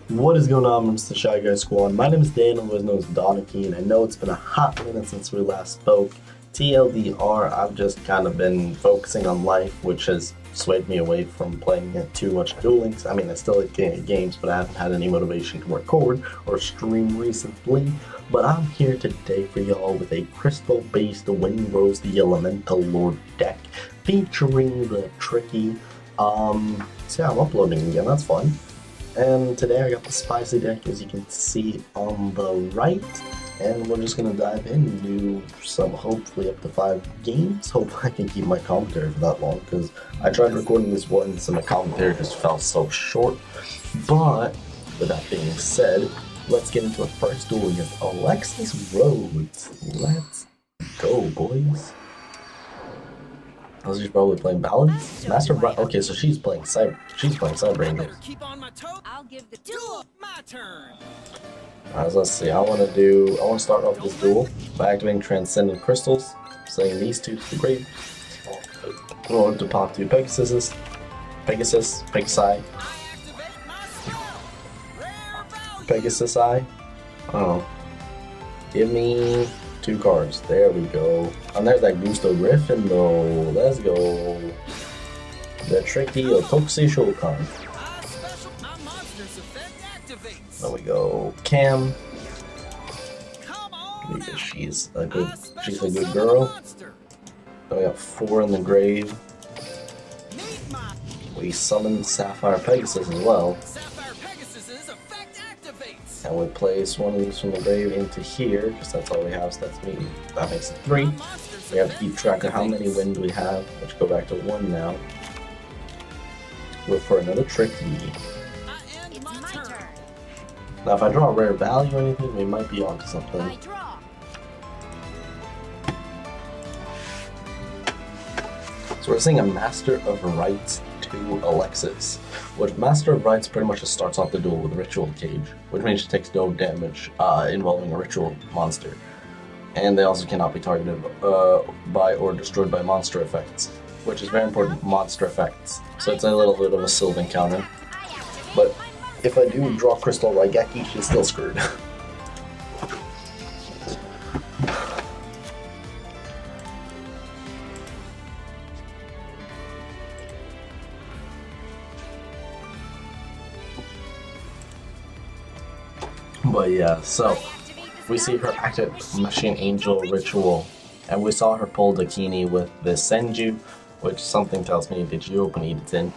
What is going on, Mr. Shy Guy Squad? My name is Dan, otherwise known as Danekii, and I know it's been a hot minute since we last spoke. TLDR, I've just kind of been focusing on life, which has swayed me away from playing too much Duel Links. I mean, I still like games, but I haven't had any motivation to record or stream recently. But I'm here today for y'all with a crystal-based Windrose the Elemental Lord deck, featuring the tricky, so yeah, I'm uploading again, that's fun. And today I got the spicy deck, as you can see on the right, and we're just going to dive in and do some, hopefully up to 5 games. Hopefully I can keep my commentary for that long, because I tried recording this once and the commentary just fell so short. But with that being said, let's get into the first duel against Alexis Rhodes. Let's go, boys. She's probably playing Balance. Master Bright. Okay, so she's playing Cyber. She's playing Cyber Angels. I'll give the duel my turn. Alright, so let's see. I want to start off this duel by activating Transcendent Crystals, sending these two to the grave. I want to pop 2 Pegasi. Oh, give me 2 cards. There we go. And there's that Gusto Griffin though. Let's go. The tricky Otoxi Shokan. There we go. Cam. Because she's a good girl. Then we got 4 in the grave. We summon Sapphire Pegasus as well. And we place one of these from the grave into here, because that's all we have, so that makes it 3. We have to keep track of how many wind we have, which go back to 1 now. Look for another tricky. Now if I draw a rare value or anything, we might be onto something. So we're seeing a Master of Rites to Alexis, which Master of Rites pretty much just starts off the duel with a Ritual Cage, which means she takes no damage involving a ritual monster. And they also cannot be targeted by or destroyed by monster effects, which is very important, monster effects. So it's a little bit of a Sylvan counter. But if I do draw Crystal Raigeki, she's still screwed. But yeah, so we see her active Machine Angel Ritual, and we saw her pull Danekii with this Senju, which something tells me, did you open Edatin?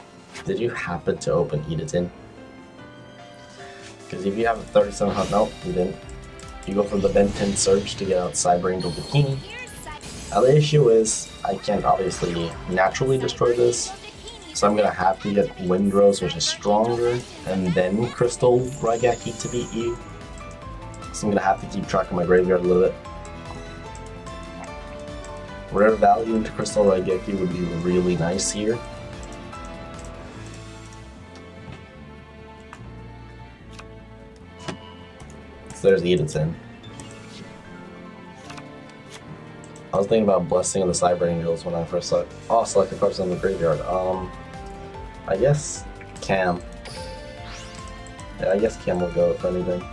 Did you happen to open Edatin? Because if you have a 3700, nope, you didn't. You go for the Ben 10 Search to get out Cyber Angel Danekii. Now the issue is, I can't obviously naturally destroy this, so I'm gonna have to get Windrose, which is stronger, and then Crystal Raigeki to beat you. So I'm gonna have to keep track of my graveyard a little bit. Rare value into Crystal Raigeki would be really nice here. So there's Edatin. I was thinking about Blessing of the Cyber Angels when I first selected cards in the graveyard. I guess Cam. Yeah, I guess Cam will go if anything.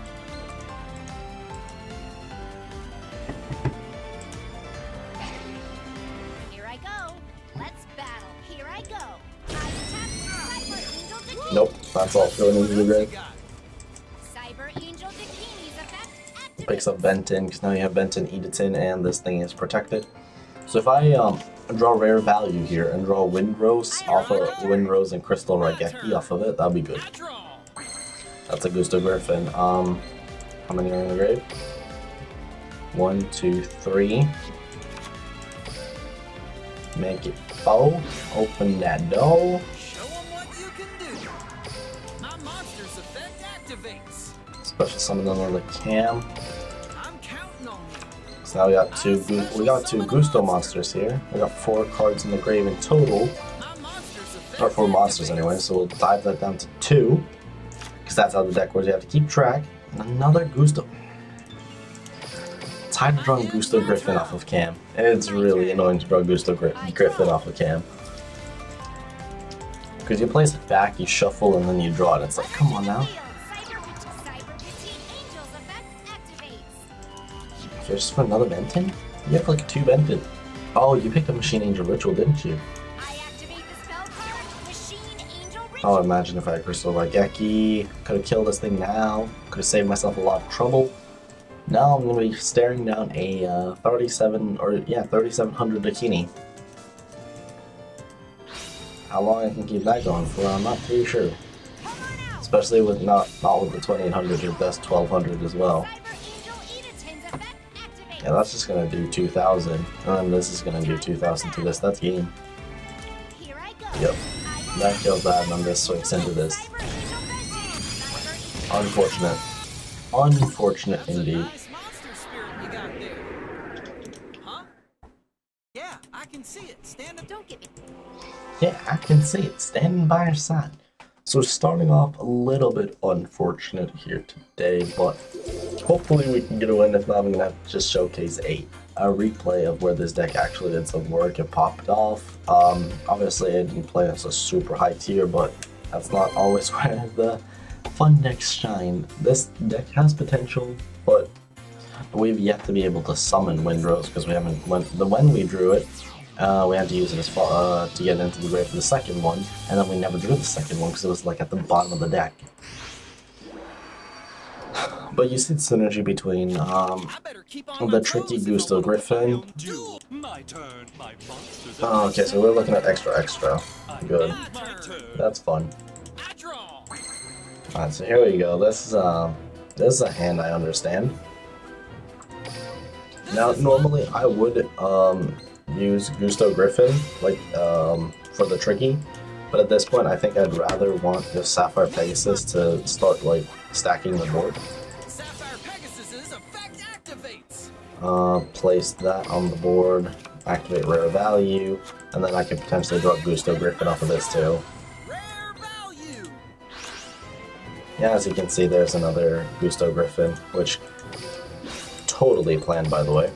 Nope, that's all going into the grave. Picks up Benton, because now you have Benton, Edatin, and this thing is protected. So if I draw rare value here and draw Windrose off of Windrose and Crystal Raigeki off of it, that'd be good. That's a Gusto Griffin. How many are in the grave? 1, 2, 3. Make it 4. Open that door. Special summon another Cam. So now we got two Gusto monsters here. We got 4 cards in the grave in total. Or 4 monsters anyway, so we'll dive that down to 2. Because that's how the deck works. You have to keep track. And another Gusto. It's hard to draw Gusto Griffin off of Cam. It's really annoying to draw Gusto Griffin off of Cam. Because you place it back, you shuffle, and then you draw it. It's like, come on now. Just for another Venting? You have like 2 Vented. Oh, you picked up Machine Angel Ritual, didn't you? I activate the spell card, Machine Angel Ritual. Oh, imagine if I had Crystal Raigeki. Could have killed this thing now. Could have saved myself a lot of trouble. Now I'm going to be staring down a 3700 Dakini. How long I can keep that going for, I'm not too sure. Especially with not with the 2800, your best 1200 as well. Yeah, that's just gonna do 2000, and then this is gonna do 2000 to this. That's game. Yep. That kills that, and then this swings into this. Unfortunate. Unfortunate indeed. Yeah, I can see it. Stand up. Don't get me. Yeah, I can see it standing by your side. So starting off a little bit unfortunate here today, but hopefully we can get a win. If not, I'm gonna have to just showcase a replay of where this deck actually did some work. It popped off. Obviously I didn't play as a super high tier, but that's not always where the fun decks shine. This deck has potential, but we've yet to be able to summon Windrose because we haven't. When we drew it, we had to use it as far to get into the grave for the second one, and then we never drew the second one because it was like at the bottom of the deck. But you see the synergy between the tricky Gusto Griffin. Oh, okay, so we're looking at extra. Good. That's fun. Alright, so here we go. This is a hand I understand. Now, normally I would use Gusto Griffin, like, for the tricky, but at this point I think I'd rather want the Sapphire Pegasus to start, like, stacking the board. Sapphire Pegasus's effect activates. Place that on the board, activate Rare Value, and then I could potentially drop Gusto Griffin off of this too. Rare value. Yeah, as you can see, there's another Gusto Griffin, which totally planned, by the way.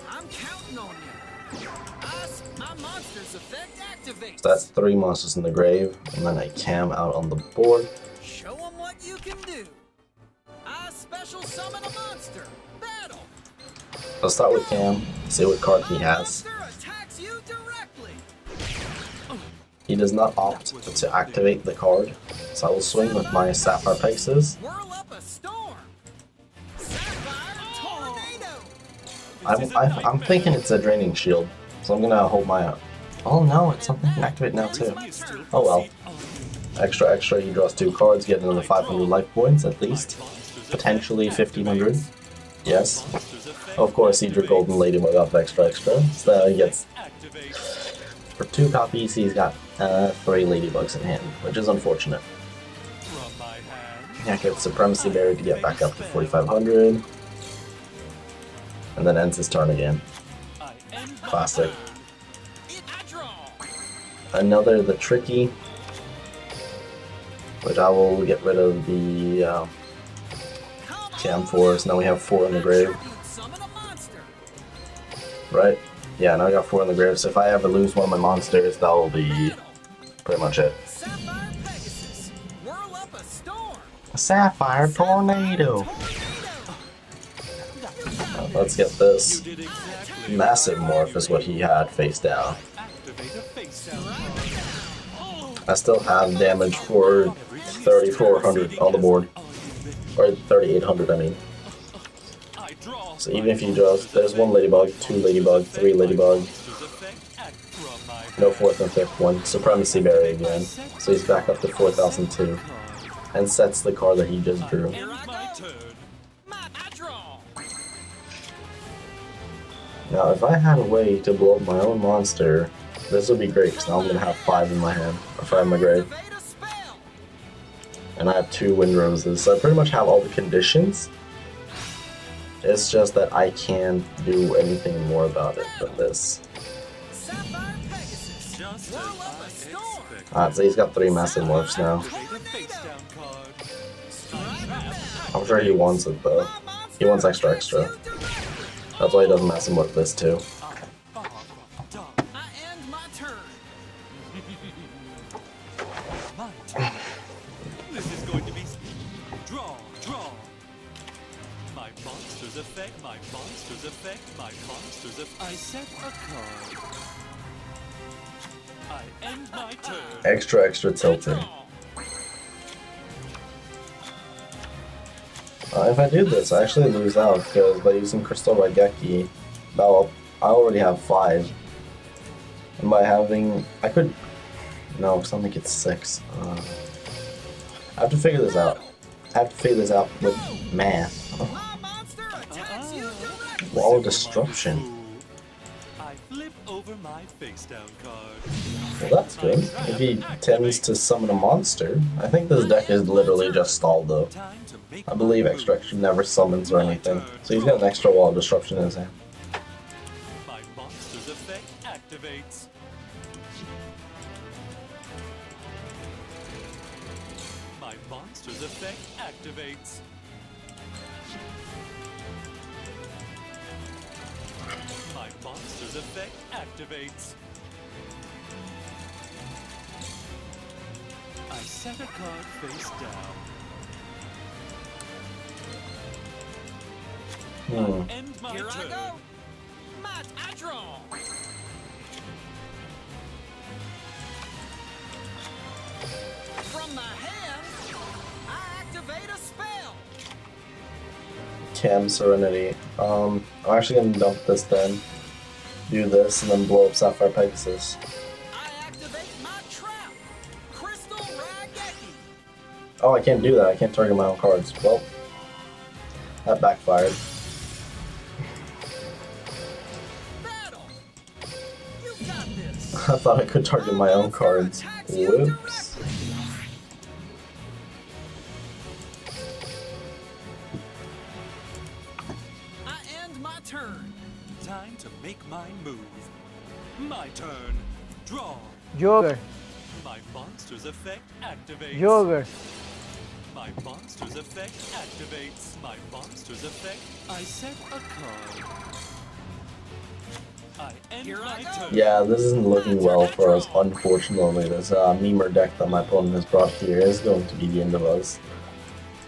So that's 3 monsters in the grave, and then a cam out on the board. Show them what you can do. I special summon a monster. Battle. Let's start with Cam, see what card he has. Attacks you directly. He does not opt to activate the card, so I will swing with my Sapphire Pegasus. Whirl up a storm. Sapphire Tornado. I'm thinking it's a Draining Shield, so I'm gonna hold my... Oh no, it's something I can activate now too. Oh well. Extra, he draws 2 cards, get another 500 life points at least. Potentially 1500. Yes. Of course, he drew Golden Ladybug off extra, so he gets... For 2 copies, he's got 3 Ladybugs in hand, which is unfortunate. Yeah, gets Supremacy Berry to get back up to 4500. And then ends his turn again. Classic. Another the tricky, which I will get rid of the cam for. So now we have 4 in the grave. Right? Yeah, now I got 4 in the grave. So if I ever lose one of my monsters, that will be pretty much it. A Sapphire Tornado. Let's get this. Massive Morph is what he had face down. I still have damage for 3400 on the board. Or 3800, I mean. So even if you just... There's 1 Ladybug, 2 Ladybug, 3 Ladybug. No 4th and 5th one. Supremacy Berry again. So he's back up to 4002. And sets the card that he just drew. Now if I had a way to blow up my own monster, this would be great, because now I'm going to have 5 in my hand, or 5 in my grave. And I have 2 Windroses, so I pretty much have all the conditions. It's just that I can't do anything more about it than this. Alright, so he's got 3 Massive Morphs now. I'm sure he wants it though. He wants extra. That's why he doesn't Massive Morph this too. My monster's effect, my monster's effect. I set a card. I end my turn. Extra tilted. If I do this, I actually lose out because by using Crystal Raigeki, I already have 5. And by having, I could, no, because I'll make it 6. I have to figure this out. I have to figure this out with math. Wall of Disruption. I flip over my face down card. Well, that's good. If he tends to summon a monster, I think this deck is literally just stalled though. I believe Extraction never summons or anything, so he's got an extra Wall of Disruption in his hand. My monster's effect activates. My monster's effect activates. My monster's effect activates. I set a card face down. End my Here turn. I go. I draw. From my hand, I activate a spell. Cam Serenity. I'm actually gonna dump this then. Do this and then blow up Sapphire Pegasus. I activate my trap. Crystal Raigeki. Oh, I can't do that. I can't target my own cards. Well, that backfired. Battle. You got this. I thought I could target my own cards. Whoops. I end my turn. Time to make my move. My turn. Draw. Joker, My monster's effect activates. Joker. My monster's effect activates. My monster's effect. I set a card. I end Here I my go. turn. Yeah, this isn't looking well for us. Unfortunately, this memer deck that my opponent has brought here is going to be the end of us.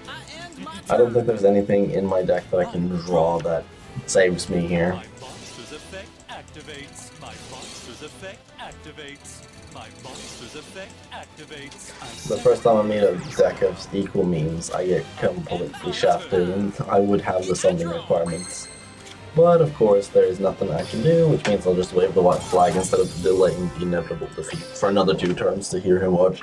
I end my turn. I don't think there's anything in my deck that I can draw that saves me here. My monster's effect activates. My monster's effect activates. My monster's effect activates. The first time I made a deck of equal means, I get completely shafted, and I would have the summoning requirements. But of course, there is nothing I can do, which means I'll just wave the white flag instead of delaying the inevitable defeat for another 2 turns to hear him watch.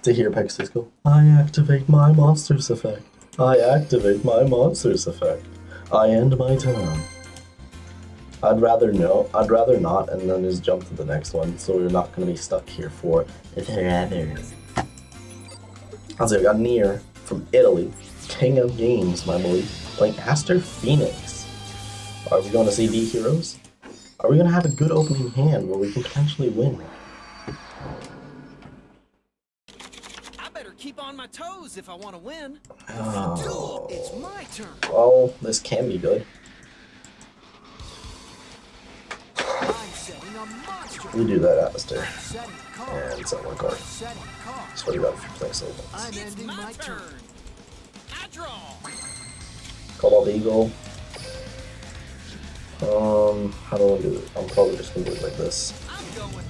To hear Pegasus go, I activate my monster's effect. I activate my monster's effect. I end my turn. I'd rather not, and then just jump to the next one, so we're not going to be stuck here for forever. I'll say we got Nier from Italy, King of Games, my boy, playing Aster Phoenix. Are we going to see V Heroes? Are we going to have a good opening hand where we can potentially win? I better keep on my toes if I want to win. Oh. It's my turn. Well, this can be good. I'm setting a monster. We do that, Aster. Setting card. And set 1 card. Setting card. That's what you got if you're playing solo. I'm ending my turn. I draw. Cobalt Eagle. How do I do it? I'm probably just gonna do it like this. I'm going.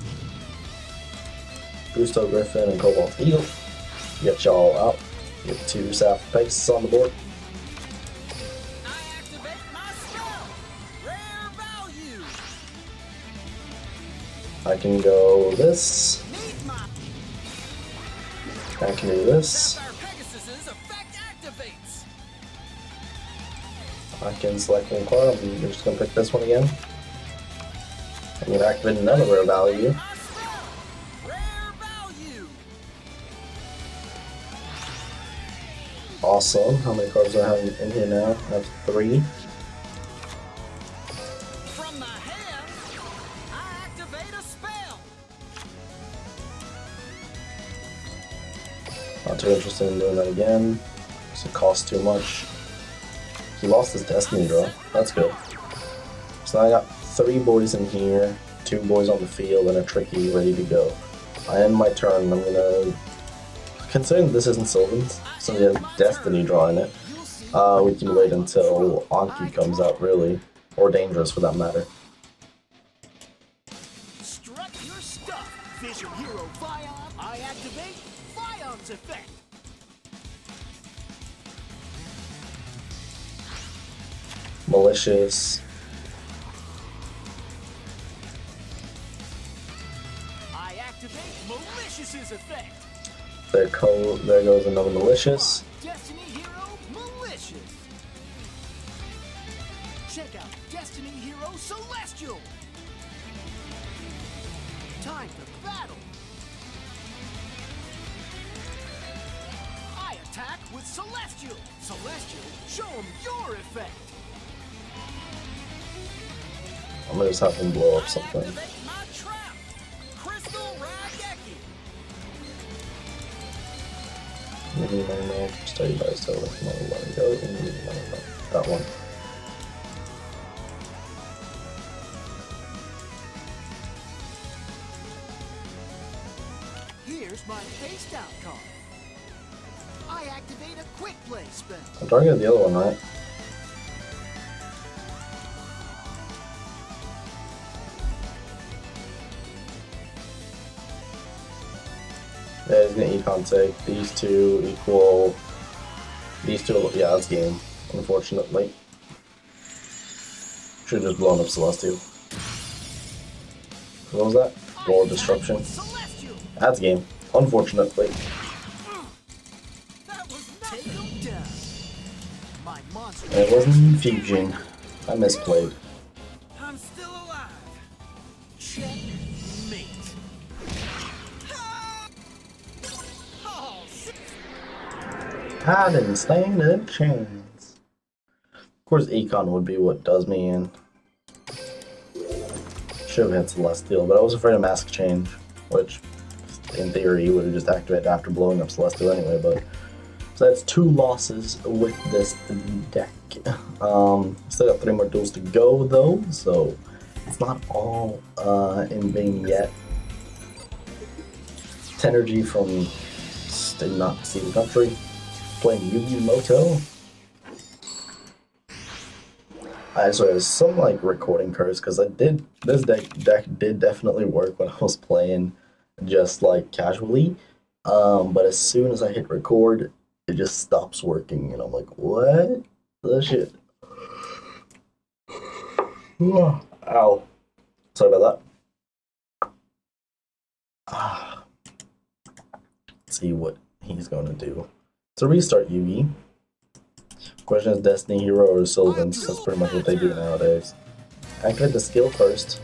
Gusto Griffin and Cobalt Eagle. Get y'all out. Get 2 Sapphire Pegasus on the board. I activate my spell. Rare value. I can go this. Need my I can do this. Sapphire Pegasus's effect activates. I can select 1 card. I'm just gonna pick this one again. I'm gonna activate another rare value. My spell. Rare value. Awesome. How many cards do I have in here now? I have 3. From my hand, I activate a spell. Not too interested in doing that again, because it costs too much. He lost his Destiny draw. That's good. So now I got 3 boys in here, 2 boys on the field, and a Tricky ready to go. I end my turn. I'm gonna, considering this isn't Sylvan's, so he has Destiny draw in it, We can wait until Anki comes out, really. Or Dangerous, for that matter. Strut your stuff, Vision Hero Vion. I activate Vion's effect. Malicious. I activate Malicious's effect. There goes another Malicious. Destiny Hero Malicious. Check out Destiny Hero Celestial. Time to battle. I attack with Celestial. Celestial, show him your effect. I'm gonna just have him blow up something. Activate my trap. Crystal Danekii. Study by still let go. That one. Here's my face down card. I activate a quick play spell. I'm targeting the other one, right? Yeah, he's gonna econ take. These two equal. These two, yeah, that's game, unfortunately. Should've just blown up Celestial. What was that? Roll of Disruption. That's game, unfortunately. That was take him down. My monster. And it wasn't Fusion. I misplayed. I'm still alive. Checkmate. Oh, I didn't stand a chance. Of course, Econ would be what does me in. Should have had Celestial, but I was afraid of Mask Change, which, in theory, would have just activated after blowing up Celestial anyway. But so that's 2 losses with this deck. Still got 3 more duels to go, though, so it's not all in vain yet. Tenergy from did not see the country. Playing Yu-Gi Moto. So there's some like recording curse because this deck did definitely work when I was playing just like casually. But as soon as I hit record, it just stops working, and I'm like, what the shit? Ow! Sorry about that. Let's see what he's gonna do. To restart Yugi. Question is Destiny Hero or Sylvans. That's pretty much what they do nowadays. Activate the skill first.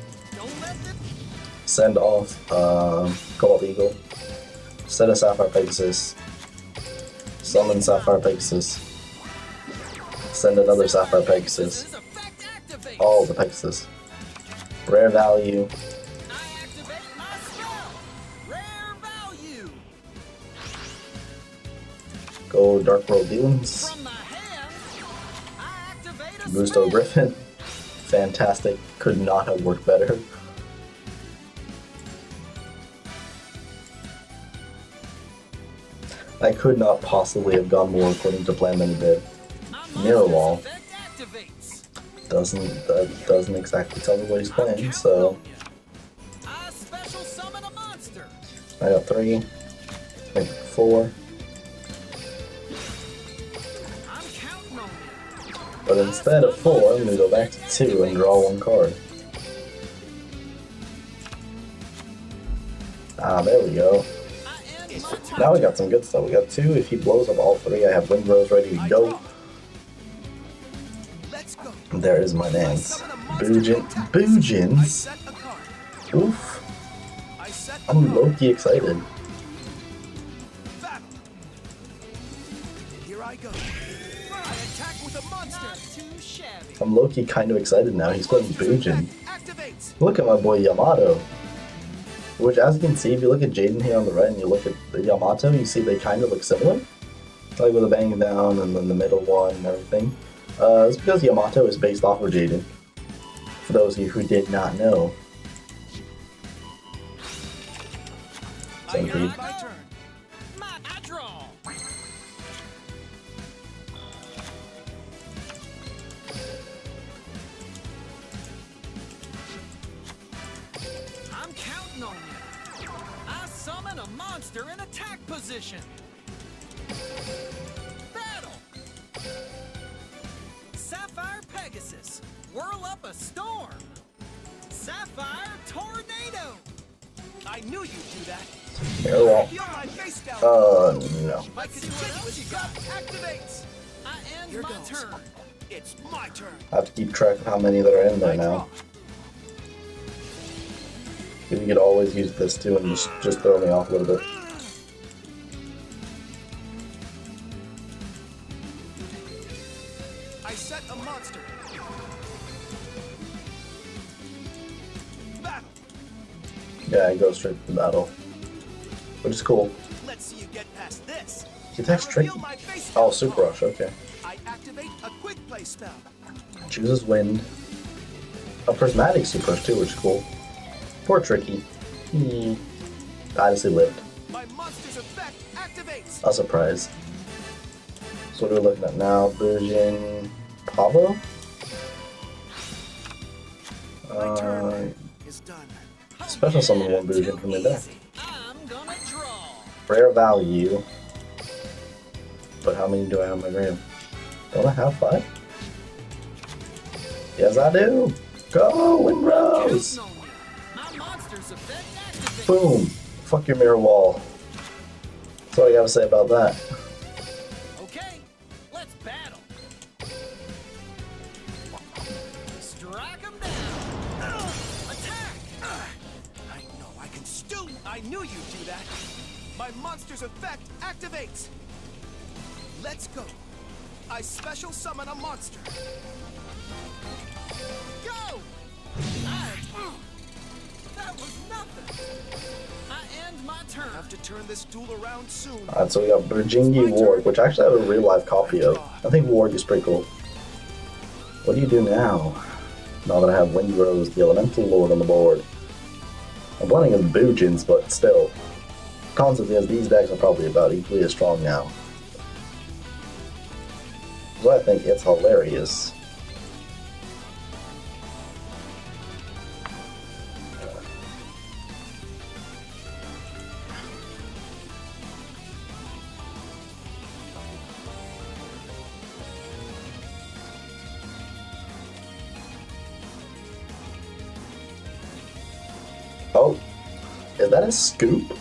Send off Cobalt Eagle. Set a Sapphire Pegasus. Summon Sapphire Pegasus. Send another Sapphire Pegasus. All the Pegasus. Rare value. Go Dark World Demons. Gusto Griffin. Fantastic. Could not have worked better. I could not possibly have gone more according to plan than it did. Mirror Wall. Doesn't exactly tell me what he's playing, so I got 3, maybe 4. But instead of 4, I'm gonna go back to 2 and draw 1 card. Ah, there we go. Now we got some good stuff. We got 2. If he blows up all 3, I have Windrose ready to go. There is my dance. Boojins. Oof. I'm low-key excited. I'm low-key kind of excited now. He's playing Boojin. Look at my boy Yamato. Which, as you can see, if you look at Jaden here on the right and you look at the Yamato, you see they kind of look similar. Like with a bang down and then the middle one and everything. It's because Yamato is based off of Jaden. For those of you who did not know. Centipede. Shooting on you. I summon a monster in attack position. Battle. Sapphire Pegasus. Whirl up a storm. Sapphire Tornado. I knew you'd do that. Very well. Feel my face down. No. My continuous shot activates. I end my turn. It's my turn. I have to keep track of how many that are in there now. You could always use this too and just throw me off a little bit. I set a monster. Battle. Yeah, I go straight to the battle. Which is cool. Let's see you get past this. He attacks tricky. Oh, Super Rush, okay. I activate a quick play spell. Chooses Wind. A Prismatic Super Rush too, which is cool. Poor Tricky. He honestly lived. My monster's effect activates. A surprise. So what are we looking at now? Bujin Pavo? My turn is done. Special summon one Bujin from the deck. I'm gonna draw. Rare value. But how many do I have in my gram? Don't I have 5? Yes, I do. Go, Windrose! My monster's effect activates. Boom. Fuck your mirror wall. That's all I gotta say about that. Okay, let's battle. Strike him down. Attack. I know I can still. I knew you'd do that. My monster's effect activates. Let's go. I special summon a monster. Go! That was nothing. I end my turn. I have to turn this duel around soon. Alright, so we got Burjingi Ward, which I actually have a real life copy of. I think Ward is pretty cool. What do you do now? Now that I have Windrose, the Elemental Lord, on the board. I'm playing as Bujins, but still. Concept is these decks are probably about equally as strong now. So I think it's hilarious. Oh, is that a scoop?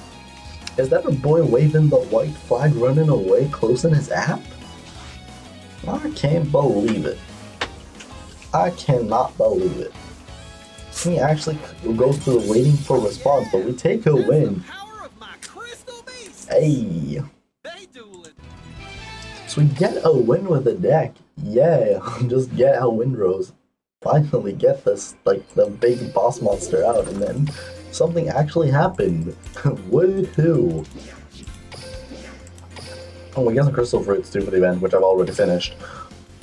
Is that a boy waving the white flag running away, closing his app? I can't believe it. I cannot believe it. He actually goes through the waiting for response, but we take a win. Hey. So we get a win with the deck. Yeah, just get out Windrose. Finally get this, like, the big boss monster out, and then something actually happened. Woohoo! Oh, we got some Crystal Fruits too for the event, which I've already finished.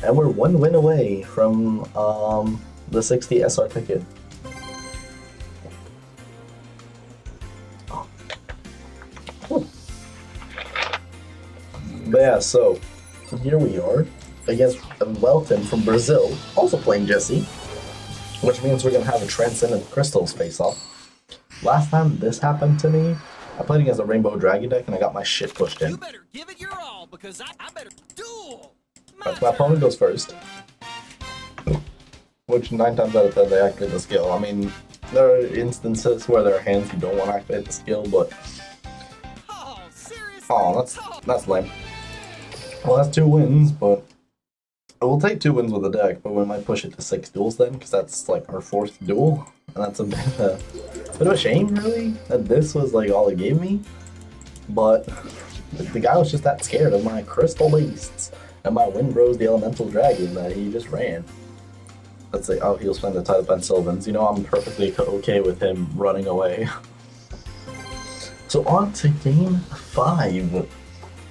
And we're one win away from the 60 SR ticket. Oh. But yeah, so here we are against Welton from Brazil, also playing Jesse, which means we're gonna have a Transcendent Crystals face-off. Last time this happened to me, I played against a Rainbow Dragon deck and I got my shit pushed in. You better give it your all because I better duel. Right, my opponent goes first. Which 9 times out of 10 they activate the skill. I mean, there are instances where there are hands you don't want to activate the skill, but Oh, seriously? oh, that's lame. Well, that's 2 wins, but we'll take 2 wins with the deck, but we might push it to 6 duels then, because that's like our 4th duel, and that's a bit of a shame, really, that this was like all it gave me. But the guy was just that scared of my Crystal Beasts and my Windrose the Elemental Dragon that he just ran. Let's say, oh, he'll spend the time with Ben Sylvans. You know, I'm perfectly okay with him running away. So on to game 5.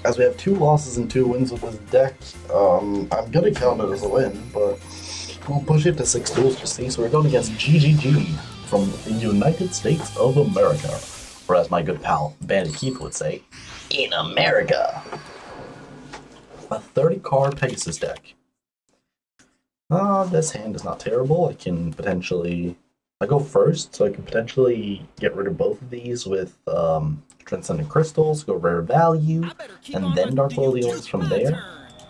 As we have 2 losses and 2 wins with this deck, I'm gonna count it as a win, but we'll push it to 6 duels to see. So we're going against GGG from the United States of America, or as my good pal Danekii would say, in America. A 30-card Pegasus deck. This hand is not terrible. I can potentially I go first, so I can potentially get rid of both of these with Transcendent Crystals, go rare value, and then Duel Links from there.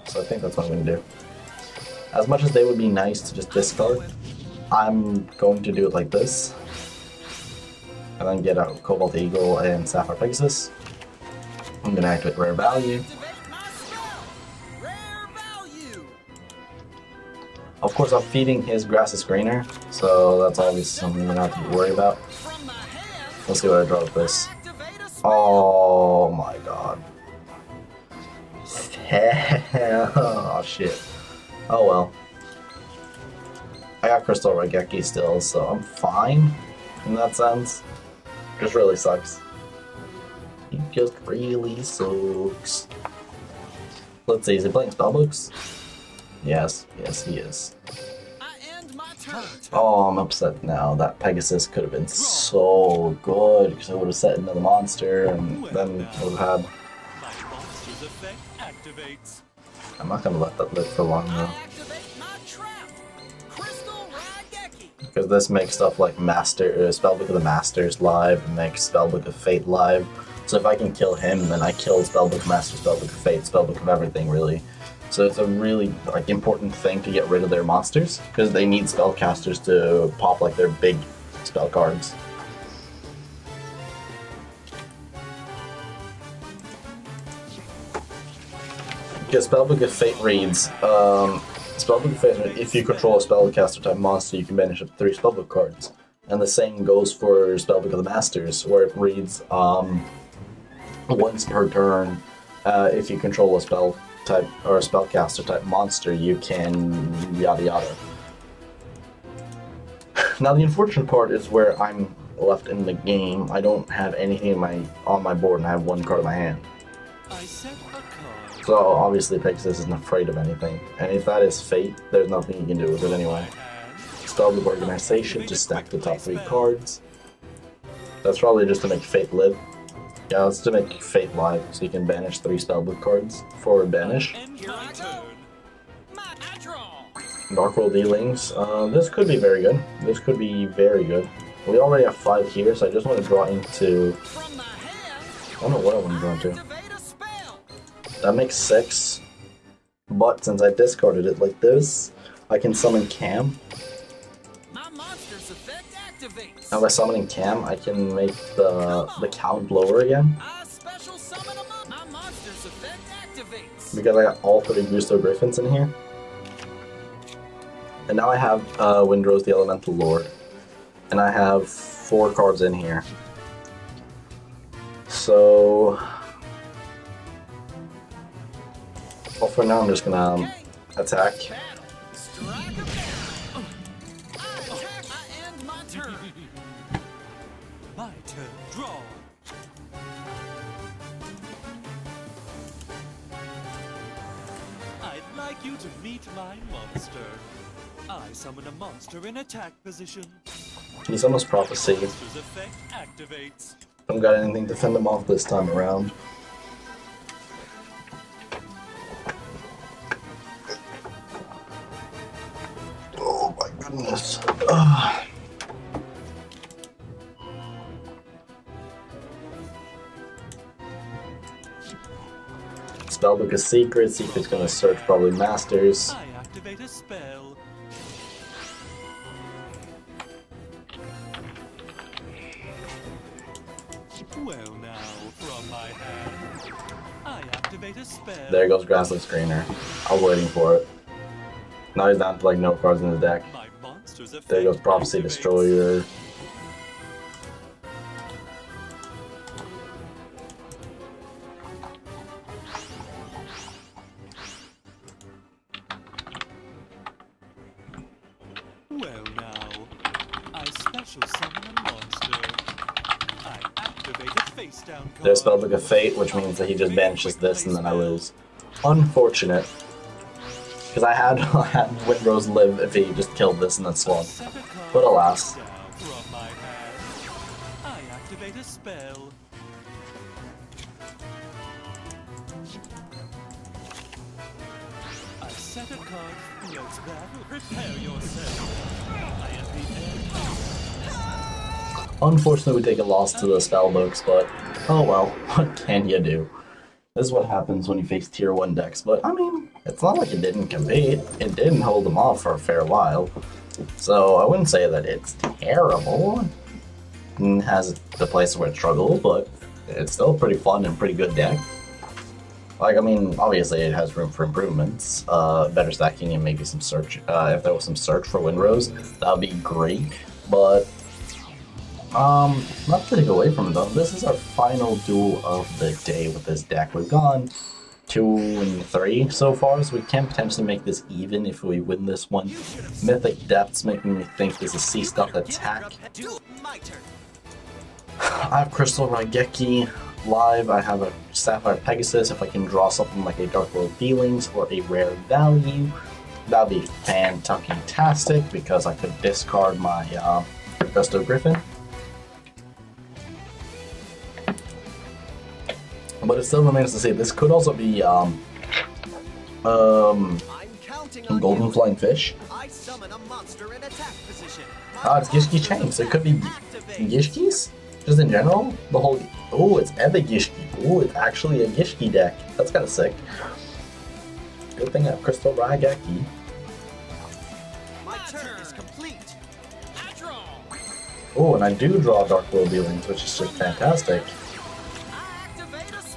So I think that's what I'm going to do. As much as they would be nice to just discard, I'm going to do it like this. And then get out Cobalt Eagle and Sapphire Pegasus. I'm going to activate rare value. Of course, I'm feeding his Grassy Screener, so that's obviously something we're going to have to worry about. Let's see what I draw with this. Oh my god. Oh shit. Oh well. I got Crystal Raigeki still, so I'm fine in that sense. Just really sucks. He just really sucks. Let's see, is he playing spellbooks? Yes, yes he is. Oh, I'm upset now. That Pegasus could have been so good because I would have set another monster and then would have had. I'm not gonna let that live for long though. Because this makes stuff like Spellbook of the Masters live and makes Spellbook of Fate live. So if I can kill him, then I kill Spellbook of Master, Spellbook of Fate, Spellbook of everything really. So it's a really important thing to get rid of their monsters, because they need spellcasters to pop like their big spell cards. Because Spellbook of Fate reads, Spellbook of Fate, if you control a spellcaster type monster, you can banish up to 3 spellbook cards. And the same goes for Spellbook of the Masters, where it reads, once per turn, if you control a spell type or a spellcaster type monster, you can yada yada. Now the unfortunate part is where I'm left in the game. I don't have anything on my board, and I have 1 card in my hand. So obviously Pegasus isn't afraid of anything, and if that is Fate, there's nothing you can do with it anyway. Spellbook Organization to stack the top 3 cards. That's probably just to make Fate live. Yeah, let's to make Fate live, so you can banish 3 spellbook cards for banish. Darkworld Duel-Links. This could be very good. This could be very good. We already have 5 here, so I just want to draw into. I don't know what I want to draw into. That makes 6, but since I discarded it like this, I can summon Cam. And by summoning Cam, I can make the count lower again. Because I got all 3 Gusto Griffins in here. And now I have Windrose the Elemental Lord. And I have 4 cards in here. So. Well, for now I'm just gonna attack. My turn. Draw. I'd like you to meet my monster. I summon a monster in attack position. He's almost Prophecy. Monster's effect activates. Don't got anything to fend him off this time around. Oh my goodness. Spellbook of Secret. Secret's gonna search probably Masters. I activate a spell. Well now, from my hand, I activate a spell. There goes Grassy Screener. I was waiting for it. Now he's down to like no cards in his deck. My monster's effect There goes Prophecy activates. Destroyer. Well now, I special summon a monster. I activate a face down card. There's Spellbook of Fate, which means that he just banishes this and then I lose. Unfortunate. Because I had Windrose live if he just killed this and then swung. But alas. Down from my hand. I activate a spell. I set a card. Notes that. Prepare yourself. I am the end. Unfortunately, we take a loss to the spellbooks, but oh well, what can you do? This is what happens when you face tier 1 decks, but I mean, it's not like it didn't compete. It didn't hold them off for a fair while. So I wouldn't say that it's terrible. It has the place where it struggled, but it's still a pretty fun and pretty good deck. Like, I mean, obviously it has room for improvements, better stacking and maybe some search. If there was some search for Windrose, that would be great, but not to take away from it though, this is our final duel of the day with this deck. We've gone 2-3 so far, so we can potentially make this even if we win this one. Mythic Depths making me think this is C-Stealth attack. I have Crystal Raigeki live, I have a Sapphire Pegasus. If I can draw something like a Dark World Duel Links or a rare value, that would be fantastic because I could discard my Gusto Griffin. But it still remains to see. This could also be Golden Flying Fish. It's Gishki Chain, so it could be Gishkis? Just in general? The whole... Oh, it's Eva Gishki. Oh, it's actually a Gishki deck. That's kind of sick. Good thing I have Crystal Raigeki. My turn is complete. Oh, and I do draw Dark World Duel Links, which is just fantastic.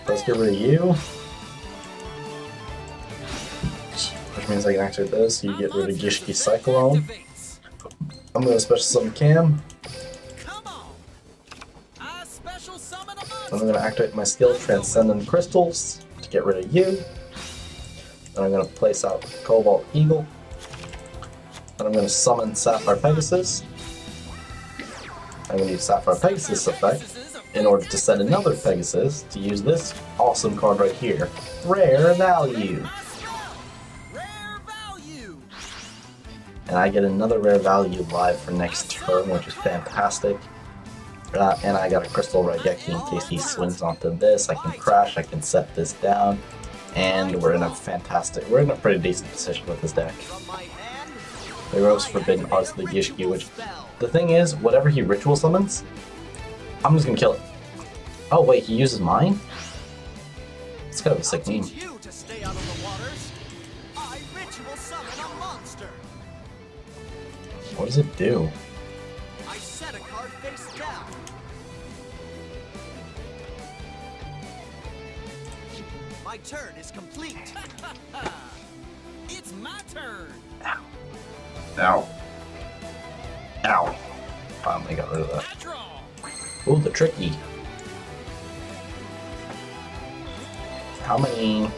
Let's get rid of you. Which means I can activate this. You get rid of Gishki Cyclone. I'm going to special summon Cam. I'm going to activate my Skill Transcendent Crystals to get rid of you. Then I'm going to place out Cobalt Eagle. Then I'm going to summon Sapphire Pegasus. I'm going to use Sapphire Pegasus effect in order to set another Pegasus to use this awesome card right here. Rare Value. And I get another Rare Value live for next turn, which is fantastic. And I got a Crystal Raigeki in case he swings onto this. I can crash, I can set this down, and we're in a pretty decent position with this deck. The Rose Forbidden Arts of the Gishki, which, the thing is, whatever he ritual summons, I'm just gonna kill it. Oh wait, he uses mine? It's kind of a sick meme. What does it do? I set a card face down. My turn is complete. It's my turn. Ow. Ow. Ow. Finally got rid of that. Ooh, the tricky. How many? I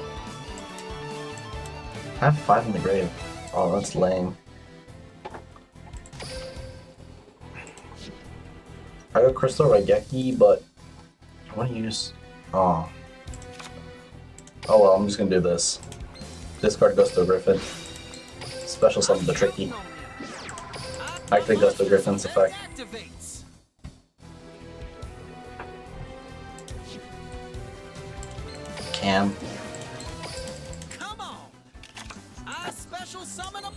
have 5 in the grave. Oh, that's lame. I got Crystal Raigeki, but I want to use... Oh. Oh well, I'm just gonna do this. Discard Gusto Griffin. Special summon the tricky. Activate Gusto Griffin's effect. Cam.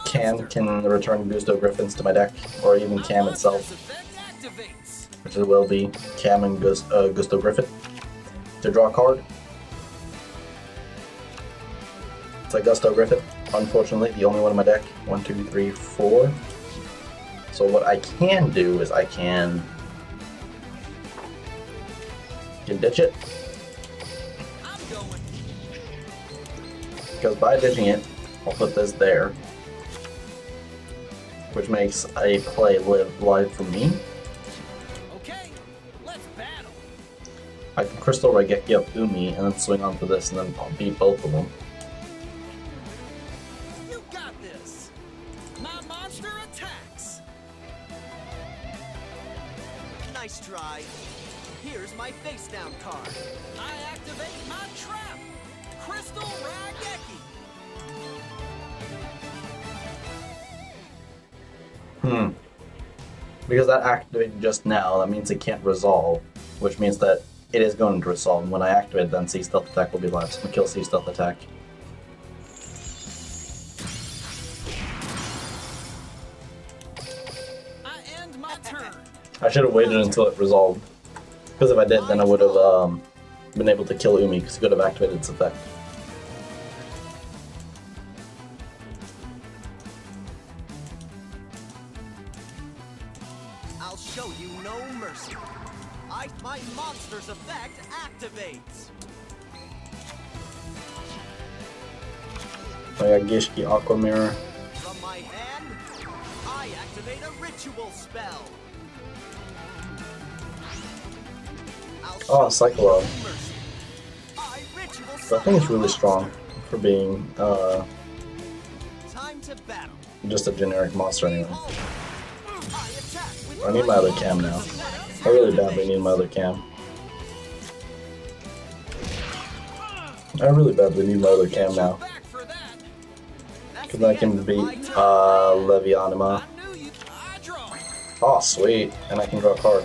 Cam can return Gusto Griffins to my deck, or even Cam itself, which it will be Cam and Gusto Griffin. To draw a card, it's a Gusto Griffin. Unfortunately, the only one in my deck. 1, 2, 3, 4. So what I can do is I can ditch it. Because by ditching it, I'll put this there, which makes a play live live for me. Okay, let's battle. I can Crystal Raigeki up Umi and then swing onto this and then I'll beat both of them. You got this. My monster attacks. Nice try. Here's my face down card. I activate my trap. Crystal Raigeki. Because that activated just now, that means it can't resolve, which means that it is going to resolve. And when I activate it, then C-Stealth attack will be live. So I'm gonna kill C-Stealth attack. I end my turn. I should have waited until it resolved. Because if I did, then I would have been able to kill Umi, because he could have activated its effect. I'll show you no mercy. My monster's effect activates. I got Gishki Aqua Mirror. From my hand, I activate a ritual spell. Oh, Cyclone. I I think it's really strong for being time to battle. just a generic monster anyway. I need my other cam now. I really badly need my other cam. I really badly need my other cam now. Because I can beat Levianima. Oh, sweet. And I can draw a card.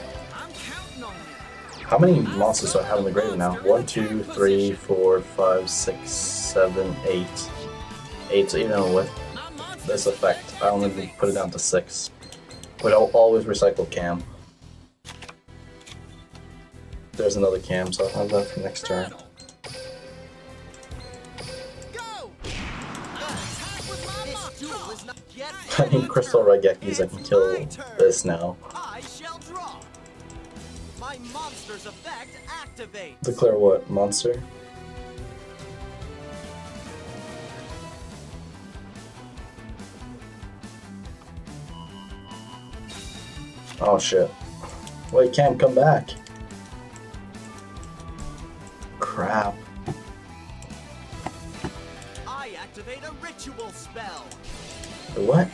How many monsters do I have in the grave now? 1, 2, 3, 4, 5, 6, 7, 8. 8, so even with this effect, I only need to put it down to 6. But I'll always recycle cam. There's another cam, so I'll have that for next turn. I need Crystal Raigekis, I can kill this now. I shall draw. My monster's effect activates. Declare what? Monster? Oh shit. Wait, Cam, come back. Crap. I activate a ritual spell. What?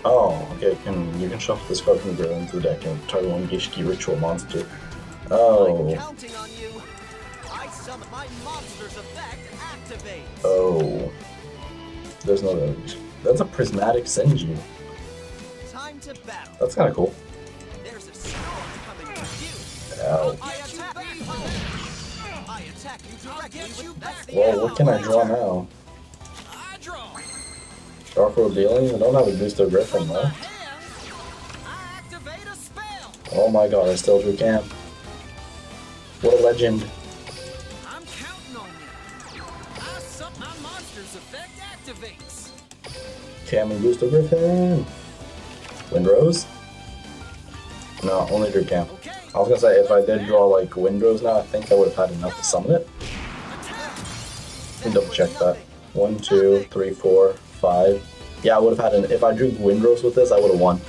Oh, okay, you can shuffle this card from the graveyard into the deck and target one Gishki ritual monster. Oh. I'm counting on you. I summon my monster's effect activates. Oh. There's no. That's a prismatic Senju. Time to battle. That's kinda cool. There's a storm coming for you. Ow. I attack you directly with that's the Well, what can I draw now? I draw. Draw for revealing? I don't have a Booster Griffin though. I activate a spell. Oh my god, I still drew Cam. What a legend. I'm counting on you. My monster's effect activates. Cam and Booster Griffin. Windrose? No, only drew Cam. I was gonna say, if I did draw like Windrose now, I think I would have had enough to summon it. Let me double check that. 1, 2, 3, 4, 5. Yeah, I would have had an. If I drew Windrose with this, I would have won.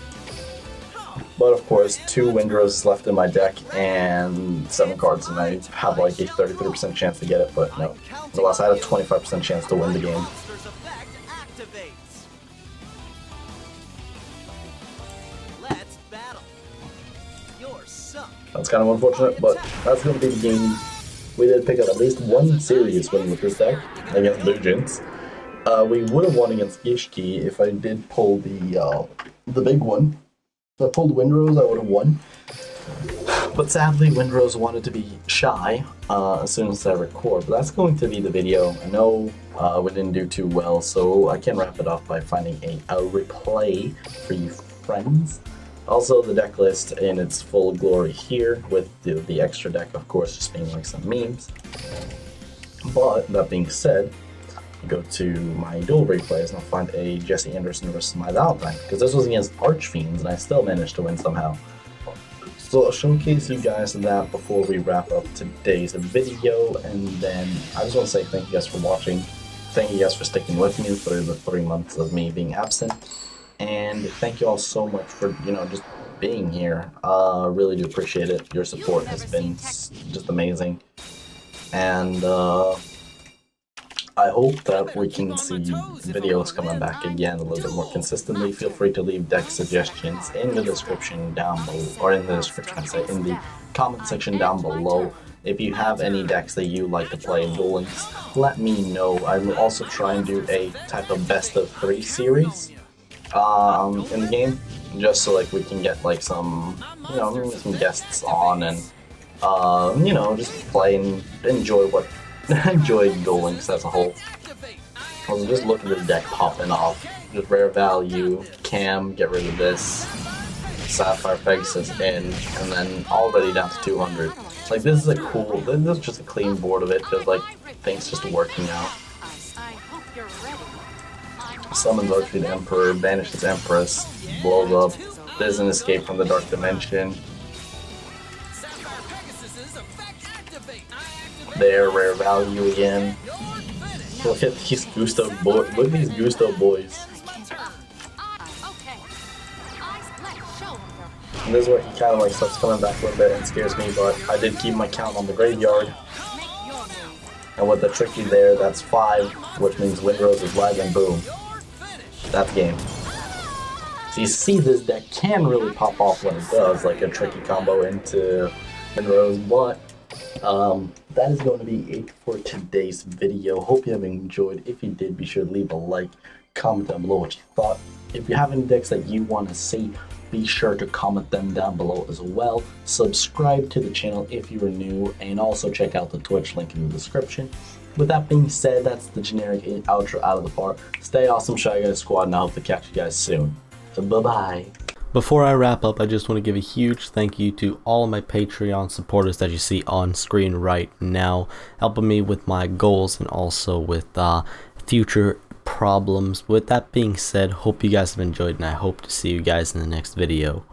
But of course, 2 Windroses left in my deck and 7 cards, and I have like a 33% chance to get it, but no. Nonetheless, I had a 25% chance to win the game. Monster's effect activates. Let's battle. You're sunk. That's kind of unfortunate, but that's going to be the game. We did pick up at least one serious win with this deck against Bujins. We would have won against Gishki if I did pull the big one. If I pulled Windrose, I would have won. But sadly, Windrose wanted to be shy as soon as I record. But that's going to be the video. I know we didn't do too well, so I can wrap it up by finding a replay for you friends. Also, the deck list in its full glory here, with the extra deck, of course, just being like some memes. But that being said, go to my duel replays and I'll find a Jesse Anderson versus my Valentine, because this was against Archfiends and I still managed to win somehow. So I'll showcase you guys that before we wrap up today's video, and then I just want to say thank you guys for watching. Thank you guys for sticking with me for the 3 months of me being absent, and thank you all so much for, you know, just being here. Really do appreciate it. Your support has been just amazing, and I hope that we can see videos coming back again a little bit more consistently. Feel free to leave deck suggestions in the description down below, or in the description, I say, in the comment section down below. If you have any decks that you like to play in Duel Links, let me know. I will also try and do a type of best of 3 series in the game, just so like we can get like some, you know, some guests on and you know, just play and enjoy Duel Links as a whole. Also, just look at this deck popping off. Just rare value, Cam, get rid of this. Sapphire Pegasus in, and then already down to 200. Like, this is a cool, this is just a clean board of it, because like, things just working out. Summons Archfiend Emperor, banishes Empress, blows up, there's an escape from the Dark Dimension. There, rare value again. Look at these Gusto boys. Look at these Gusto boys. And this is where he kind of like starts coming back a little bit and scares me, but I did keep my count on the graveyard. And with the tricky there, that's 5, which means Windrose is live, and boom. That's game. So you see, this deck can really pop off when it does, like a tricky combo into Windrose, but that is going to be it for today's video. Hope you have enjoyed. If you did, be sure to leave a like, comment down below what you thought. If you have any decks that you want to see, be sure to comment them down below as well. Subscribe to the channel if you are new, and also check out the Twitch link in the description. With that being said, that's the generic outro out of the park. Stay awesome, Shy Guys Squad, and I hope to catch you guys soon. So bye-bye. Before I wrap up, I just want to give a huge thank you to all of my Patreon supporters that you see on screen right now, helping me with my goals and also with future problems. With that being said, hope you guys have enjoyed, and I hope to see you guys in the next video.